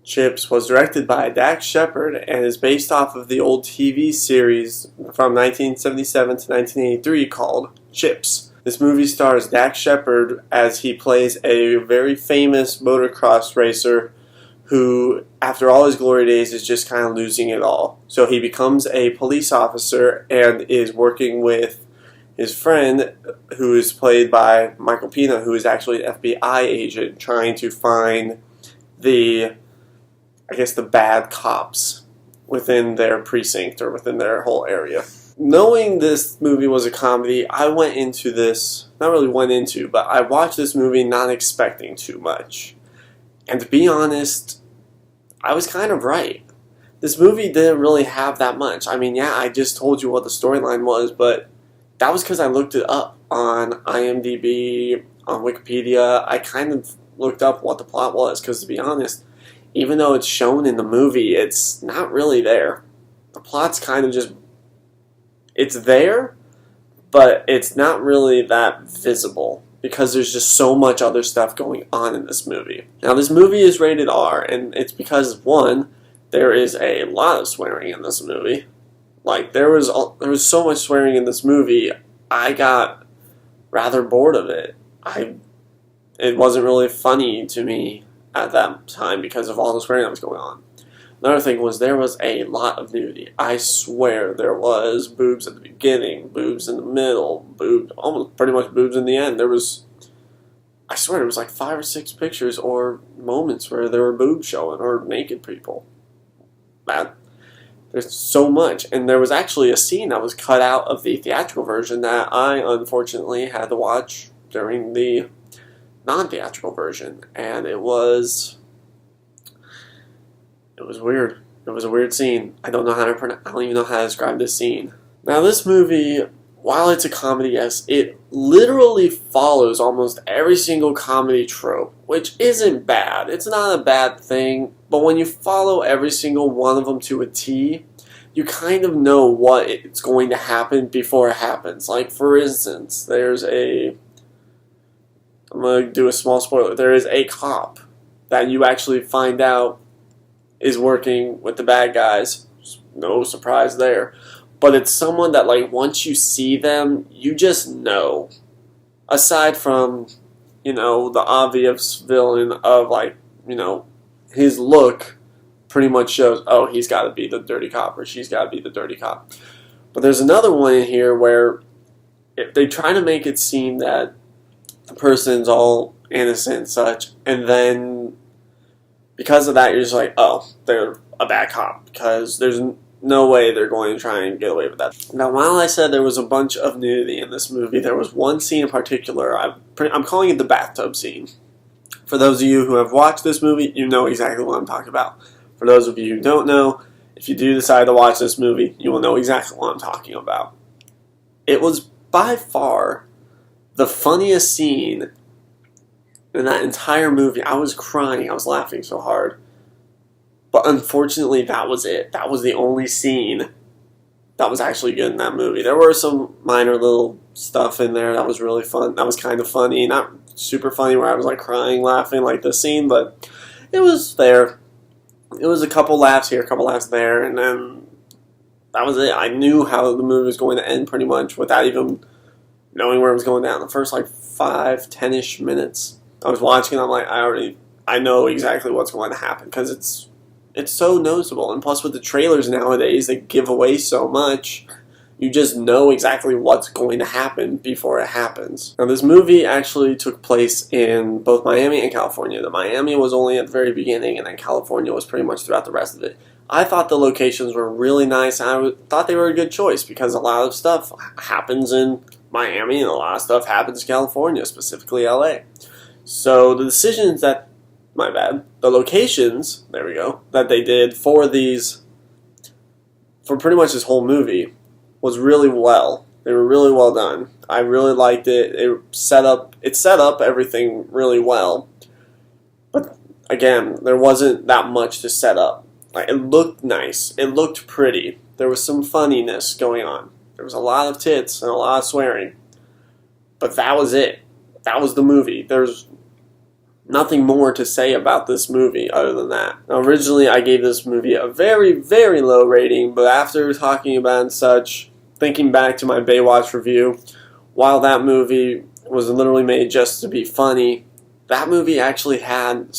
CHiPS was directed by Dax Shepard and is based off of the old TV series from 1977 to 1983 called CHiPS. This movie stars Dax Shepard as he plays a very famous motocross racer who, after all his glory days, is just kind of losing it all. So he becomes a police officer and is working with his friend, who is played by Michael Pena, who is actually an FBI agent trying to find the bad cops within their precinct or within their whole area. Knowing this movie was a comedy, I went into this, not really went into, but I watched this movie not expecting too much. And to be honest, I was kind of right. This movie didn't really have that much. I mean, yeah, I just told you what the storyline was, but that was because I looked it up on IMDb, on Wikipedia. I kind of looked up what the plot was, because to be honest, even though it's shown in the movie, it's not really there. The plot's kind of just, it's there, but it's not really that visible because there's just so much other stuff going on in this movie. Now, this movie is rated R, and it's because, one, there is a lot of swearing in this movie. Like, there was so much swearing in this movie, I got rather bored of it. It wasn't really funny to me at that time because of all the swearing that was going on. Another thing was there was a lot of nudity. I swear there was boobs at the beginning, boobs in the middle, boobs, almost pretty much boobs in the end. I swear there was like 5 or 6 pictures or moments where there were boobs showing or naked people. There's so much. And there was actually a scene that was cut out of the theatrical version that I unfortunately had to watch during the non-theatrical version, and it was weird. It was a weird scene. I don't even know how to describe this scene. Now, this movie, while it's a comedy, yes, it literally follows almost every single comedy trope, which isn't bad. It's not a bad thing, but when you follow every single one of them to a T, you kind of know what it's going to happen before it happens. Like, for instance, I'm going to do a small spoiler. There is a cop that you actually find out is working with the bad guys. No surprise there. But it's someone that, like, once you see them, you just know. Aside from, the obvious villain of, like, his look pretty much shows, oh, he's got to be the dirty cop or she's got to be the dirty cop. But there's another one in here where they try to make it seem that the person's all innocent and such, and then because of that, you're just like, oh, they're a bad cop, because there's no way they're going to try and get away with that. Now, while I said there was a bunch of nudity in this movie, there was one scene in particular, I'm calling it the bathtub scene. For those of you who have watched this movie, you know exactly what I'm talking about. For those of you who don't know, if you do decide to watch this movie, you will know exactly what I'm talking about. It was by far the funniest scene in that entire movie. I was crying. I was laughing so hard. But unfortunately, that was it. That was the only scene that was actually good in that movie. There were some minor little stuff in there that was really fun. That was kind of funny. Not super funny where I was like crying, laughing like this scene, but it was there. It was a couple laughs here, a couple laughs there, and then that was it. I knew how the movie was going to end pretty much without even knowing where it was going down. The first like 5-10-ish minutes I was watching, I'm like, I know exactly what's going to happen, because it's so noticeable. And plus with the trailers nowadays, they give away so much, you just know exactly what's going to happen before it happens. Now, this movie actually took place in both Miami and California. The Miami was only at the very beginning, and then California was pretty much throughout the rest of it. I thought the locations were really nice, and I thought they were a good choice, because a lot of stuff happens in Miami, and a lot of stuff happens in California, specifically LA. So the decisions the locations, there we go, that they did for pretty much this whole movie was really well. They were really well done. I really liked it. It set up everything really well. But again, there wasn't that much to set up. Like, it looked nice. It looked pretty. There was some funniness going on. There was a lot of tits and a lot of swearing. But that was it. That was the movie. nothing more to say about this movie other than that. Now, originally, I gave this movie a very, very low rating, but after talking about it and such, thinking back to my Baywatch review, while that movie was literally made just to be funny, that movie actually had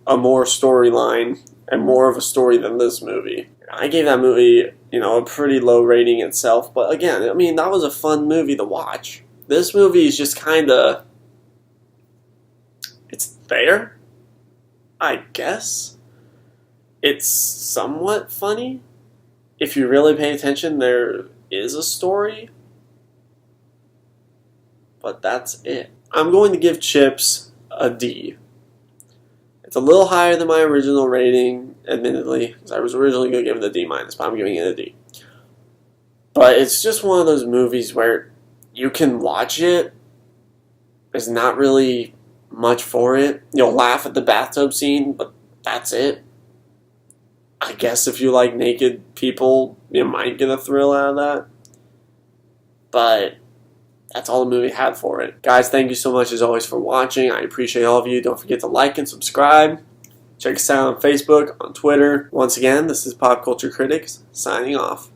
a more storyline and more of a story than this movie. I gave that movie, a pretty low rating itself, but again, I mean, that was a fun movie to watch. This movie is just kind of, it's there, I guess. It's somewhat funny. If you really pay attention, there is a story, but that's it. I'm going to give CHiPS a D. It's a little higher than my original rating, admittedly, because I was originally going to give it a D-, but I'm giving it a D. But it's just one of those movies where you can watch it. There's not really much for it. You'll laugh at the bathtub scene, but that's it. I guess if you like naked people, you might get a thrill out of that. But that's all the movie had for it. Guys, thank you so much as always for watching. I appreciate all of you. Don't forget to like and subscribe. Check us out on Facebook, on Twitter. Once again, this is Pop Culture Critics, signing off.